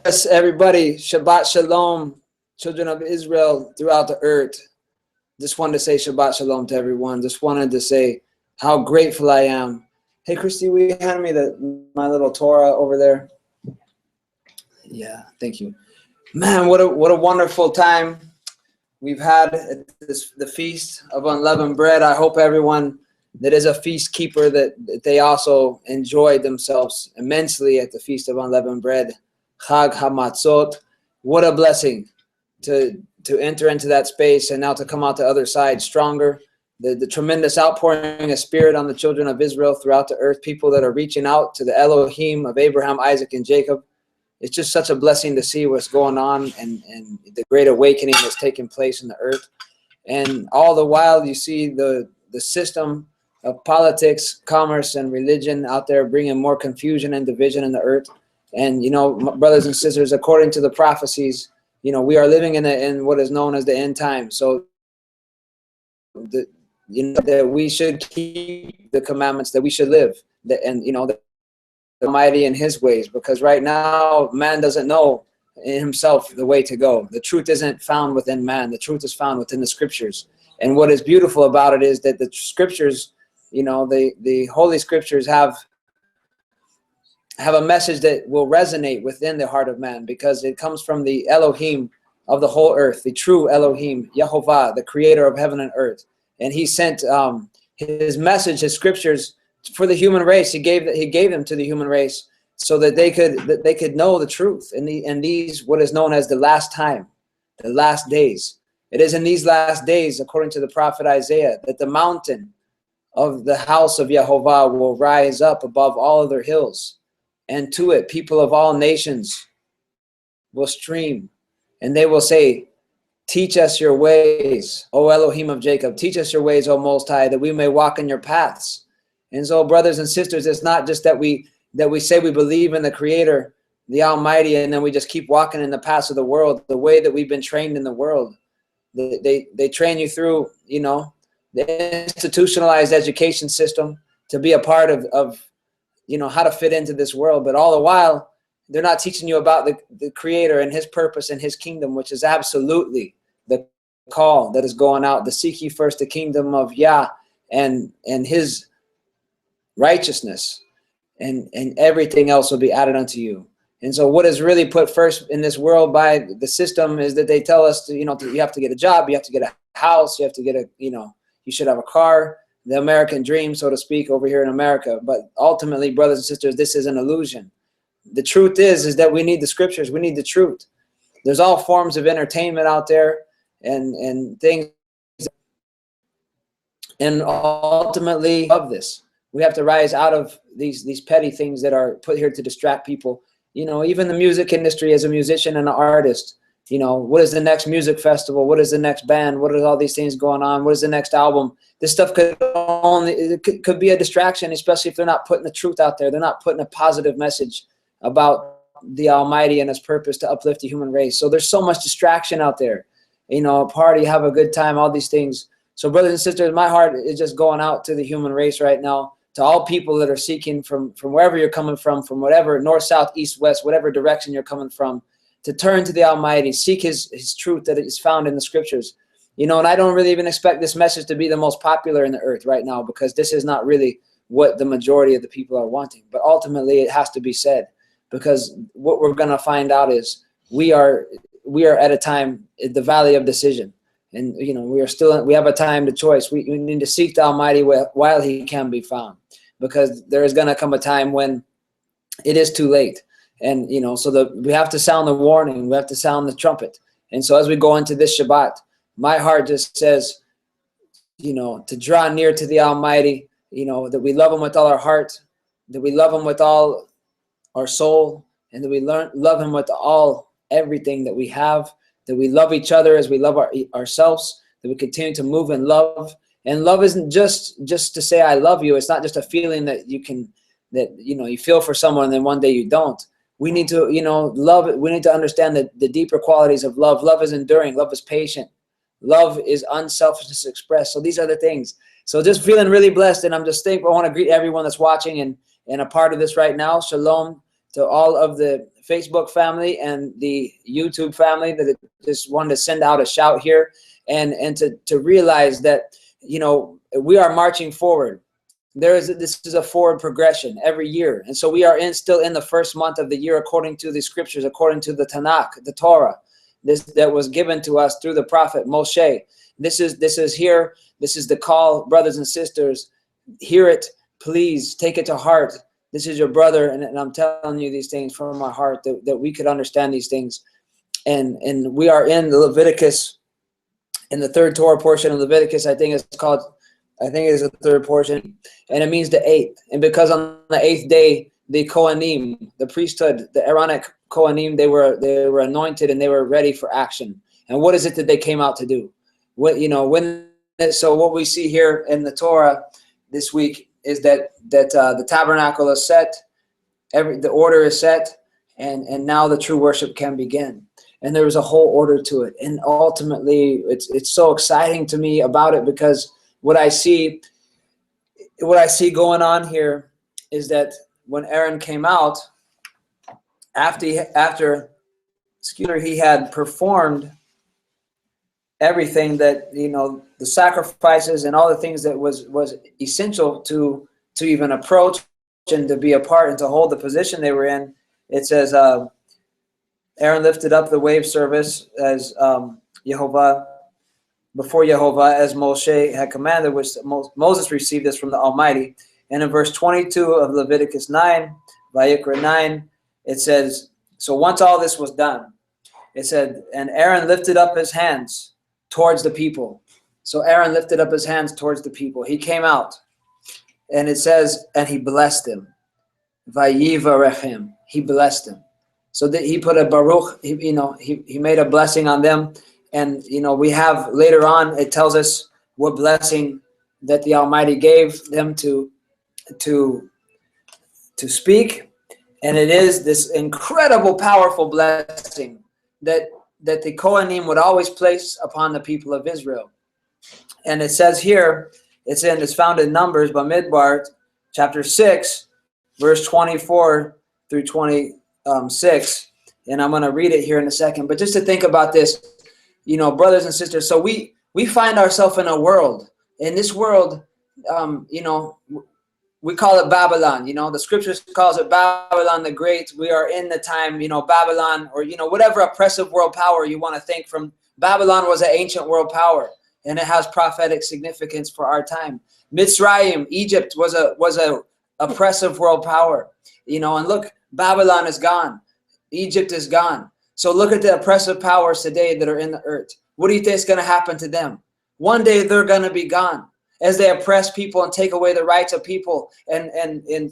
Yes, everybody, Shabbat Shalom, children of Israel throughout the earth. Just wanted to say Shabbat Shalom to everyone. Just wanted to say how grateful I am. Hey, Christy, will you hand me my little Torah over there? Yeah, thank you. Man, what a wonderful time we've had at the Feast of Unleavened Bread. I hope everyone that is a feast keeper, that they also enjoyed themselves immensely at the Feast of Unleavened Bread. Chag HaMatzot. What a blessing to enter into that space and now to come out the other side stronger. The tremendous outpouring of spirit on the children of Israel throughout the earth, people that are reaching out to the Elohim of Abraham, Isaac, and Jacob. It's just such a blessing to see what's going on and the great awakening that's taking place in the earth. And all the while you see the system of politics, commerce, and religion out there bringing more confusion and division in the earth. And, you know, brothers and sisters, according to the prophecies, you know, we are living in what is known as the end time. So, that we should keep the commandments, that we should live, and, you know, the Almighty in His ways, because right now man doesn't know in himself the way to go. The truth isn't found within man. The truth is found within the Scriptures. And what is beautiful about it is that the Scriptures, you know, the Holy Scriptures have a message that will resonate within the heart of man, because it comes from the Elohim of the whole earth, the true Elohim, Yehovah, the creator of heaven and earth. And He sent His message, His Scriptures, for the human race. He gave them to the human race so that they could know the truth in these what is known as the last time, the last days. It is in these last days, according to the prophet Isaiah, that the mountain of the house of Yehovah will rise up above all other hills. And to it, people of all nations will stream, and they will say, "Teach us your ways, O Elohim of Jacob. Teach us your ways, O Most High, that we may walk in your paths." And so, brothers and sisters, it's not just that we say we believe in the Creator, the Almighty, and then we just keep walking in the paths of the world, the way that we've been trained in the world. They train you through, you know, the institutionalized education system to be a part of you know, how to fit into this world. But all the while, they're not teaching you about the Creator and His purpose and His kingdom, which is absolutely the call that is going out, to seek ye first the kingdom of Yah and His righteousness, and everything else will be added unto you. And so what is really put first in this world by the system is that they tell us you have to get a job, you have to get a house, you have to get you should have a car, the American dream, so to speak, over here in America. But ultimately, brothers and sisters, this is an illusion. The truth is that we need the Scriptures. We need the truth. There's all forms of entertainment out there and things. And ultimately, of this, we have to rise out of these petty things that are put here to distract people. You know, even the music industry, as a musician and an artist, you know, what is the next music festival? What is the next band? What are all these things going on? What is the next album? This stuff could be a distraction, especially if they're not putting the truth out there. They're not putting a positive message about the Almighty and His purpose to uplift the human race. So there's so much distraction out there. You know, party, have a good time, all these things. So brothers and sisters, my heart is just going out to the human race right now, to all people that are seeking from wherever you're coming from whatever, north, south, east, west, whatever direction you're coming from, to turn to the Almighty, seek His truth that is found in the Scriptures. You know, and I don't really even expect this message to be the most popular in the earth right now, because this is not really what the majority of the people are wanting. But ultimately, it has to be said, because what we're going to find out is we are at a time in the valley of decision. And, you know, we have a time to choice. We need to seek the Almighty while He can be found, because there is going to come a time when it is too late. And, you know, so we have to sound the warning. We have to sound the trumpet. And so as we go into this Shabbat, my heart just says, you know, to draw near to the Almighty, you know, that we love Him with all our heart, that we love Him with all our soul, and that we love Him with everything that we have, that we love each other as we love ourselves, that we continue to move in love. And love isn't just to say I love you. It's not just a feeling that you feel for someone and then one day you don't. We need to, you know, love. We need to understand the deeper qualities of love. Love is enduring. Love is patient. Love is unselfishness expressed. So these are the things. So just feeling really blessed, and I'm just thankful. I want to greet everyone that's watching and a part of this right now. Shalom to all of the Facebook family and the YouTube family, that just wanted to send out a shout here, and to realize that, you know, we are marching forward. This is a forward progression every year. And so we are still in the first month of the year, according to the scriptures, according to the Tanakh, the Torah, that was given to us through the prophet Moshe. This is here. This is the call, brothers and sisters. Hear it, please take it to heart. This is your brother, and I'm telling you these things from my heart, that we could understand these things. And we are in the Leviticus, in the third Torah portion of Leviticus. I think it is the third portion, and it means the 8th. And because on the 8th day, the Kohanim, the priesthood, the Aaronic Kohanim, they were anointed and they were ready for action. And what is it that they came out to do? So what we see here in the Torah this week is that the tabernacle is set, the order is set, and now the true worship can begin. And there was a whole order to it. And ultimately, it's so exciting to me about it, because what I see going on here is that when Aaron came out, after he had performed everything that, you know, the sacrifices and all the things that was essential to even approach and to be a part and to hold the position they were in, it says Aaron lifted up the wave service as before Jehovah, as Moshe had commanded, which Moses received this from the Almighty. And in verse 22 of Leviticus 9, Vayikra 9, it says, so once all this was done, it said, and Aaron lifted up his hands towards the people. So Aaron lifted up his hands towards the people. He came out, and it says, and he blessed him. Vayivarechem. He blessed him. So that he put a baruch, he made a blessing on them. And, you know, we have later on, it tells us what blessing that the Almighty gave them to speak. And it is this incredible, powerful blessing that the Kohanim would always place upon the people of Israel. And it says here, it's found in Numbers, Bamidbar, chapter 6, verse 24 through 26. And I'm going to read it here in a second. But just to think about this, you know, brothers and sisters, so we find ourselves in a world. In this world, you know, we call it Babylon. You know, the scriptures calls it Babylon the Great. We are in the time, you know, Babylon, or, you know, whatever oppressive world power you want to think from. Babylon was an ancient world power, and it has prophetic significance for our time. Mitzrayim, Egypt, was a oppressive world power. You know, and look, Babylon is gone. Egypt is gone. So look at the oppressive powers today that are in the earth. What do you think is going to happen to them? One day they're going to be gone, as they oppress people and take away the rights of people, and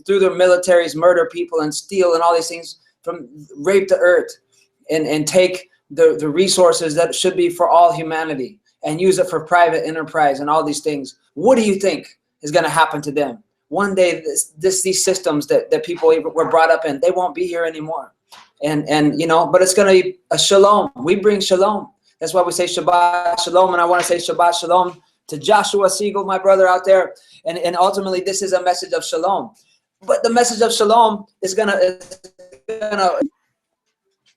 through their militaries murder people and steal and all these things, from rape the earth, and take the resources that should be for all humanity and use it for private enterprise and all these things. What do you think is going to happen to them? One day these systems that people were brought up in, they won't be here anymore. And you know, but it's going to be a shalom. We bring shalom. That's why we say Shabbat Shalom. And I want to say Shabbat Shalom to Joshua Siegel, my brother out there. And ultimately, this is a message of shalom. But the message of shalom is gonna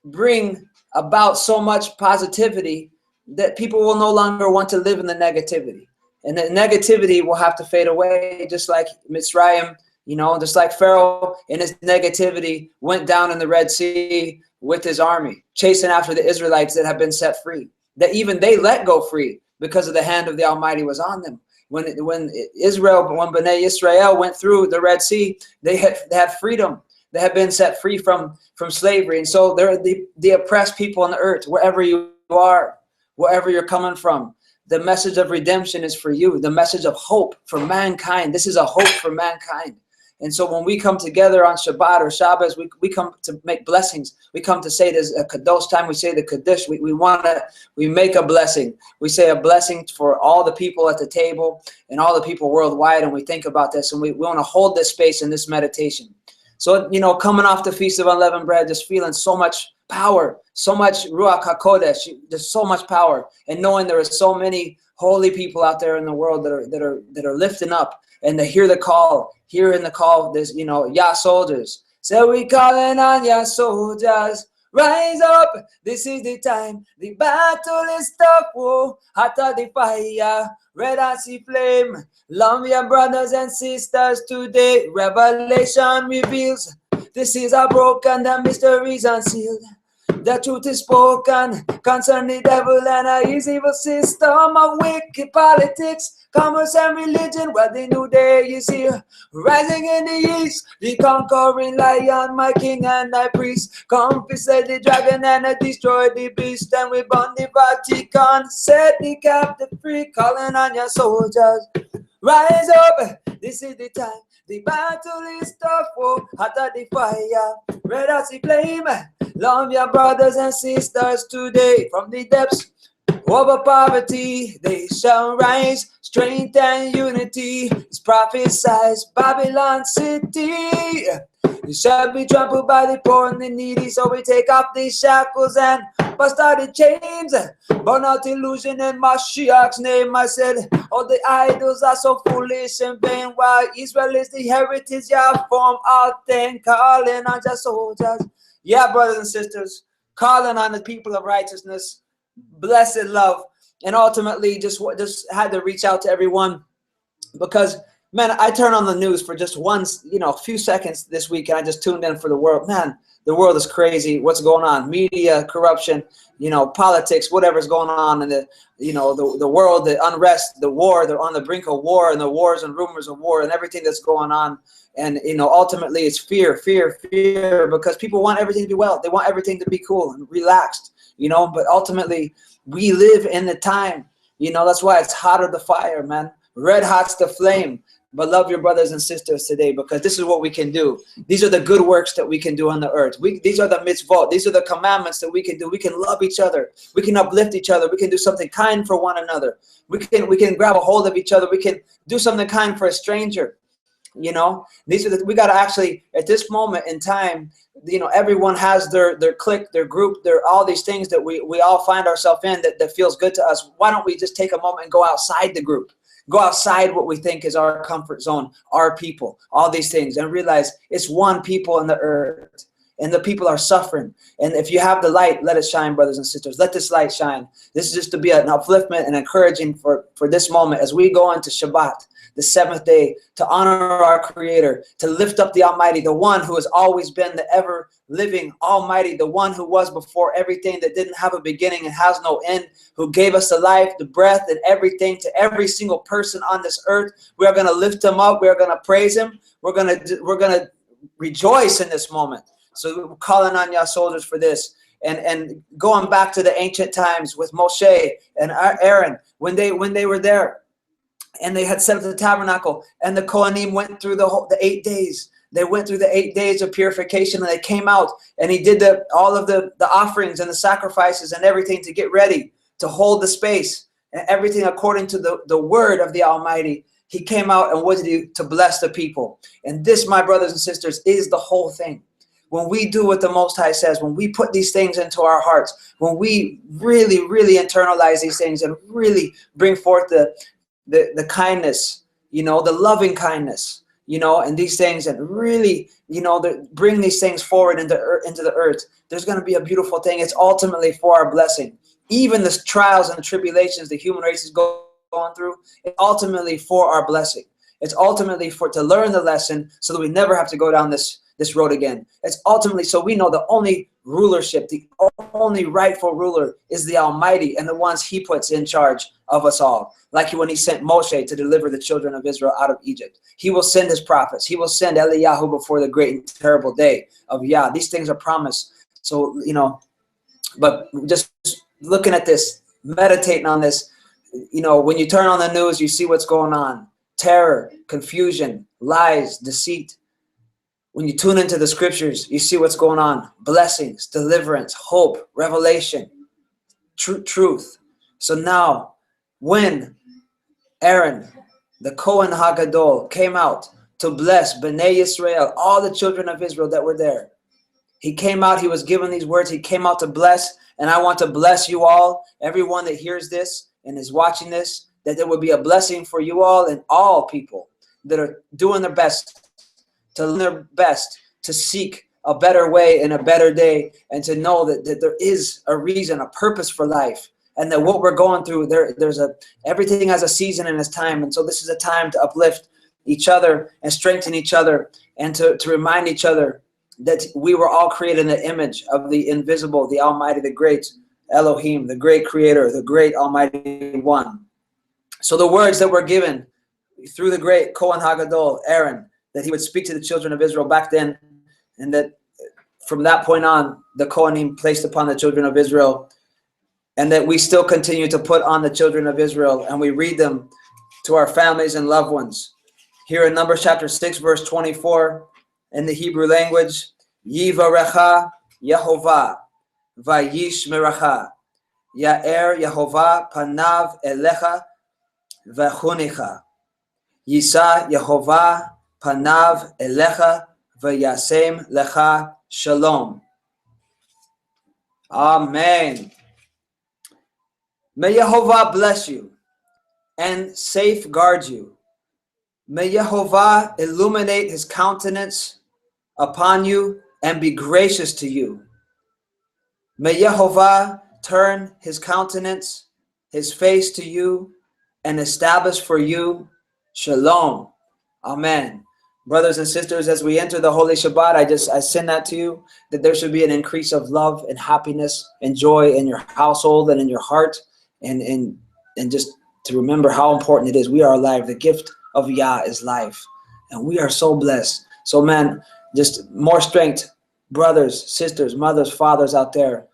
bring about so much positivity that people will no longer want to live in the negativity. And the negativity will have to fade away, just like Mitzrayim, you know, just like Pharaoh in his negativity went down in the Red Sea with his army, chasing after the Israelites that have been set free, that even they let go free because of the hand of the Almighty was on them. When Bnei Israel went through the Red Sea, they had freedom. They had been set free from slavery. And so they're the oppressed people on the earth, wherever you are, wherever you're coming from. The message of redemption is for you. The message of hope for mankind. This is a hope for mankind. And so when we come together on Shabbat or Shabbos, we come to make blessings. We come to say this a Kadosh time. We say the Kaddish. We make a blessing. We say a blessing for all the people at the table and all the people worldwide. And we think about this, and we want to hold this space in this meditation. So, you know, coming off the Feast of Unleavened Bread, just feeling so much power, so much Ruach HaKodesh, there's so much power. And knowing there are so many holy people out there in the world that are lifting up, and to hear the call, hearing the call, there's, you know, Yah soldiers, So we calling on your soldiers. Rise up, this is the time. The battle is tough, oh, hotter the fire, red as the flame. Love your brothers and sisters today. Revelation reveals this is a broken, the mysteries unsealed. The truth is spoken concerning the devil and his evil system of wicked politics, commerce and religion. Well, the new day is here, rising in the east. The conquering lion, my king and thy priest. Confiscate the dragon and destroy the beast. And we burn the Vatican, set the captive free, calling on your soldiers. Rise up, this is the time. The battle is tough, oh, hotter the fire, red as the flame. Love your brothers and sisters today. From the depths over poverty, they shall rise. Strength and unity is prophesied. Babylon city, you shall be trampled by the poor and the needy. So we take off the shackles and bust out the chains. Burn out illusion in Mashiach's name. I said, all the idols are so foolish and vain. While Israel is the heritage, yeah, form out then calling on your soldiers. Yeah, brothers and sisters, calling on the people of righteousness, blessed love, and ultimately just had to reach out to everyone because, man, I turned on the news for just few seconds this week, and I just tuned in for the world. Man, the world is crazy. What's going on? Media, corruption, politics, whatever's going on in the world, the unrest, the war. They're on the brink of war, and the wars and rumors of war and everything that's going on. And, ultimately it's fear, because people want everything to be well. They want everything to be cool and relaxed, but ultimately we live in the time, that's why it's hotter the fire, man. Red hot's the flame. But love your brothers and sisters today, because this is what we can do. These are the good works that we can do on the earth. These are the mitzvot. These are the commandments that we can do. We can love each other. We can uplift each other. We can do something kind for one another. We can grab a hold of each other. We can do something kind for a stranger. We got to actually, at this moment in time, everyone has their clique, their group, all these things that we all find ourselves in that feels good to us. Why don't we just take a moment and go outside the group? Go outside what we think is our comfort zone, our people, all these things, and realize it's one people on the earth, and the people are suffering. And if you have the light, let it shine, brothers and sisters. Let this light shine. This is just to be an upliftment and encouraging for this moment as we go into Shabbat, the seventh day, to honor our Creator, to lift up the Almighty, the one who has always been the ever-living Almighty, the one who was before everything, that didn't have a beginning and has no end, who gave us the life, the breath, and everything to every single person on this earth. We are going to lift him up. We are going to praise him. We're going to rejoice in this moment. So we're calling on your soldiers for this. And going back to the ancient times with Moshe and Aaron, when they were there, and they had set up the tabernacle, and the Kohanim went through the 8 days. They went through the 8 days of purification, and they came out, and he did all of the offerings and the sacrifices and everything to get ready to hold the space and everything according to the word of the Almighty. He came out, and what did he? To bless the people. And this, my brothers and sisters, is the whole thing. When we do what the Most High says, when we put these things into our hearts, when we really, really internalize these things and really bring forth the kindness, the loving kindness, and these things, and really, bring these things forward into the earth, there's going to be a beautiful thing. It's ultimately for our blessing. Even the trials and the tribulations the human race is going through, it's ultimately for our blessing. It's ultimately to learn the lesson so that we never have to go down this road again. It's ultimately so we know the only rulership, the only rightful ruler is the Almighty, and the ones he puts in charge of us all. Like when he sent Moshe to deliver the children of Israel out of Egypt. He will send his prophets. He will send Eliyahu before the great and terrible day of Yah. These things are promised. So, but just looking at this, meditating on this, when you turn on the news, you see what's going on. Terror, confusion, lies, deceit. When you tune into the scriptures, you see what's going on. Blessings, deliverance, hope, revelation, truth. So now, when Aaron, the Kohen HaGadol, came out to bless Bnei Yisrael, all the children of Israel that were there, he came out, he was given these words, he came out to bless, and I want to bless you all, everyone that hears this and is watching this, that there will be a blessing for you all and all people that are doing their best to seek a better way and a better day, and to know that there is a reason, a purpose for life, and that what we're going through, everything has a season and its time. And so this is a time to uplift each other and strengthen each other, and to remind each other that we were all created in the image of the invisible, the Almighty, the great Elohim, the great Creator, the great Almighty One. So the words that were given through the great Kohen HaGadol, Aaron, that he would speak to the children of Israel back then, and that from that point on, the Kohanim placed upon the children of Israel, and that we still continue to put on the children of Israel, and we read them to our families and loved ones. Here in Numbers chapter 6, verse 24, in the Hebrew language, Yivarecha Yehovah, Vayishmerecha, Ya'er Yehovah panav elecha, V'chunicha, Yisa Yehovah panav elecha, V'yasem lecha shalom. Amen. May Yehovah bless you and safeguard you. May Yehovah illuminate his countenance upon you and be gracious to you. May Yehovah turn his countenance, his face to you, and establish for you shalom. Amen. Brothers and sisters, as we enter the Holy Shabbat, I send that to you, that there should be an increase of love and happiness and joy in your household and in your heart, and just to remember how important it is. We are alive. The gift of Yah is life, and we are so blessed. So man, just more strength, brothers, sisters, mothers, fathers out there.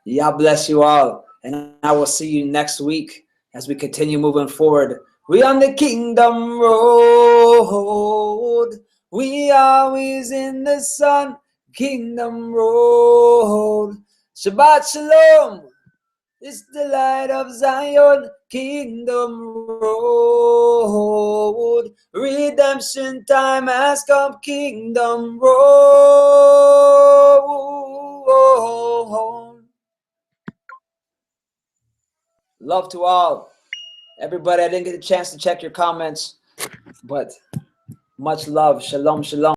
Yah bless you all, and I will see you next week as we continue moving forward. We on the kingdom road. We always in the sun. Kingdom road. Shabbat Shalom. It's the light of Zion. Kingdom road. Redemption time has come. Kingdom road. Love to all. Everybody, I didn't get a chance to check your comments, but much love. Shalom, shalom.